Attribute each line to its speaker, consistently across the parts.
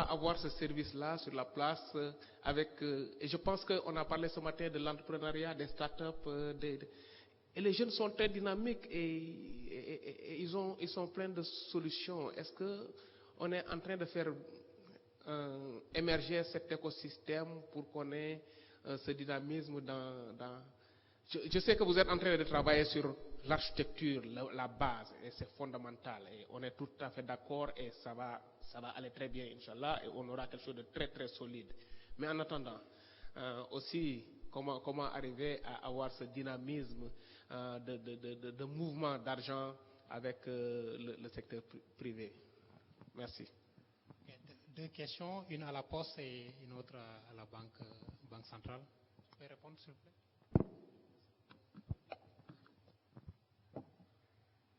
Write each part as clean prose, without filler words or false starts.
Speaker 1: avoir ce service-là sur la place et je pense qu'on a parlé ce matin de l'entrepreneuriat, des startups, et les jeunes sont très dynamiques et ils sont pleins de solutions. Est-ce qu'on est en train de faire émerger cet écosystème pour qu'on ait ce dynamisme Je sais que vous êtes en train de travailler sur l'architecture, la base, et c'est fondamental. Et on est tout à fait d'accord et ça va aller très bien, Inch'Allah, et on aura quelque chose de très très solide. Mais en attendant, aussi, comment arriver à avoir ce dynamisme de mouvement d'argent avec le secteur privé? Merci.
Speaker 2: Deux questions, une à la Poste et une autre à la Banque centrale. Vous pouvez répondre, s'il vous plaît?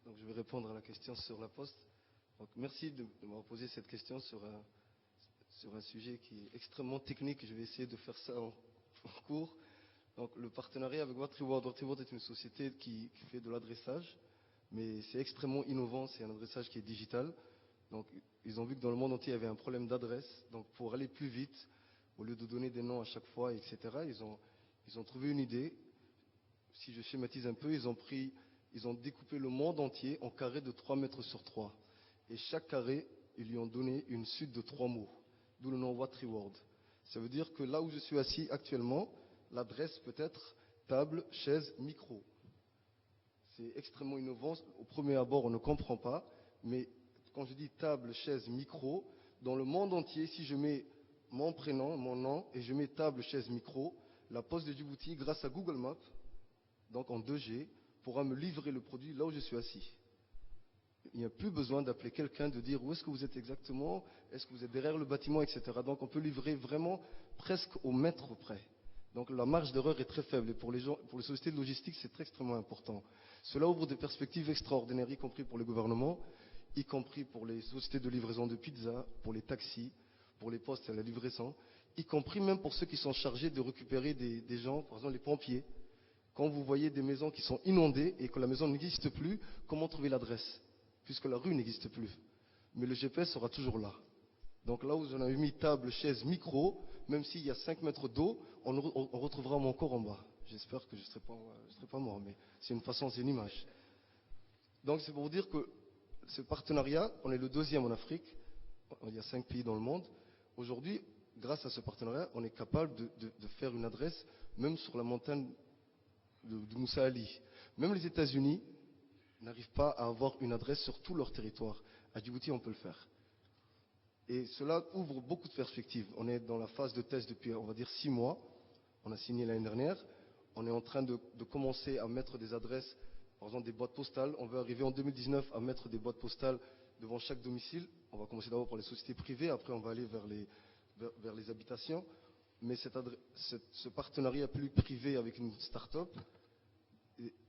Speaker 3: Donc, je vais répondre à la question sur la Poste. Donc, merci de m'avoir posé cette question sur un sujet qui est extrêmement technique. Je vais essayer de faire ça en cours. Donc, le partenariat avec Watreword. Watreword est une société qui fait de l'adressage, mais c'est extrêmement innovant. C'est un adressage qui est digital. Donc, ils ont vu que dans le monde entier, il y avait un problème d'adresse. Donc, pour aller plus vite, au lieu de donner des noms à chaque fois, etc., ils ont trouvé une idée. Si je schématise un peu, ils ont découpé le monde entier en carrés de 3 mètres sur 3. Et chaque carré, ils lui ont donné une suite de 3 mots, d'où le nom Watreword. Ça veut dire que là où je suis assis actuellement, l'adresse peut être table, chaise, micro. C'est extrêmement innovant. Au premier abord, on ne comprend pas, mais quand je dis table, chaise, micro, dans le monde entier, si je mets mon prénom, mon nom, et je mets table, chaise, micro, la Poste de Djibouti, grâce à Google Maps, donc en 2G, pourra me livrer le produit là où je suis assis. Il n'y a plus besoin d'appeler quelqu'un, de dire où est-ce que vous êtes exactement, est-ce que vous êtes derrière le bâtiment, etc. Donc on peut livrer vraiment presque au mètre près. Donc la marge d'erreur est très faible et pour les sociétés de logistique, c'est extrêmement important. Cela ouvre des perspectives extraordinaires, y compris pour les gouvernements, y compris pour les sociétés de livraison de pizza, pour les taxis, pour les postes et la livraison, y compris même pour ceux qui sont chargés de récupérer des gens, par exemple les pompiers. Quand vous voyez des maisons qui sont inondées et que la maison n'existe plus, comment trouver l'adresse? Puisque la rue n'existe plus. Mais le GPS sera toujours là. Donc là où on a mis table, chaise, micro, même s'il y a 5 mètres d'eau, on retrouvera mon corps en bas. J'espère que je ne serai pas mort, mais c'est une image. Donc c'est pour vous dire que ce partenariat, on est le 2e en Afrique, il y a 5 pays dans le monde. Aujourd'hui, grâce à ce partenariat, on est capable de faire une adresse, même sur la montagne de Moussa Ali. Même les États-Unis n'arrivent pas à avoir une adresse sur tout leur territoire. À Djibouti, on peut le faire. Et cela ouvre beaucoup de perspectives. On est dans la phase de test depuis, on va dire, 6 mois. On a signé l'année dernière. On est en train de commencer à mettre des adresses, par exemple des boîtes postales. On veut arriver en 2019 à mettre des boîtes postales devant chaque domicile. On va commencer d'abord par les sociétés privées, après on va aller vers les habitations. Mais ce partenariat plus privé avec une start-up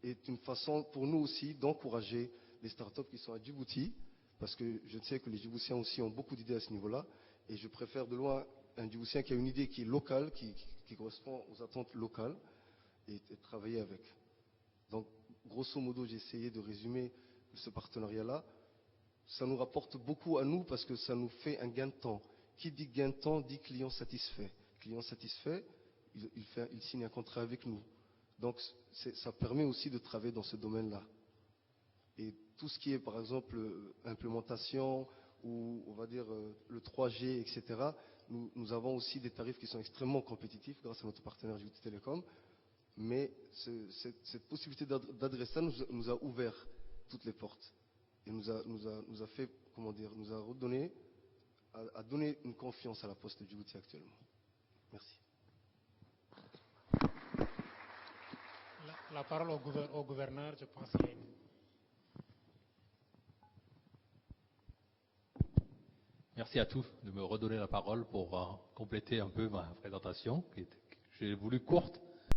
Speaker 3: est une façon pour nous aussi d'encourager les start-up qui sont à Djibouti, parce que je sais que les Djiboutiens aussi ont beaucoup d'idées à ce niveau-là, et je préfère de loin un Djiboutien qui a une idée qui est locale, qui correspond aux attentes locales, et travailler avec. Donc, grosso modo, j'ai essayé de résumer ce partenariat-là. Ça nous rapporte beaucoup à nous parce que ça nous fait un gain de temps. Qui dit gain de temps dit client satisfait. Client satisfait, il signe un contrat avec nous. Donc ça permet aussi de travailler dans ce domaine-là. Et tout ce qui est par exemple implémentation ou on va dire le 3G, etc., nous avons aussi des tarifs qui sont extrêmement compétitifs grâce à notre partenaire Djibouti Telecom. Mais cette possibilité d'adresse-là nous a ouvert toutes les portes. Et nous a fait, comment dire, nous a redonné, a donné une confiance à la Poste de Djibouti actuellement. Merci.
Speaker 2: La parole au gouverneur, je pense qu'il y a une...
Speaker 4: Merci à tous de me redonner la parole pour compléter un peu ma présentation, que j'ai voulu courte,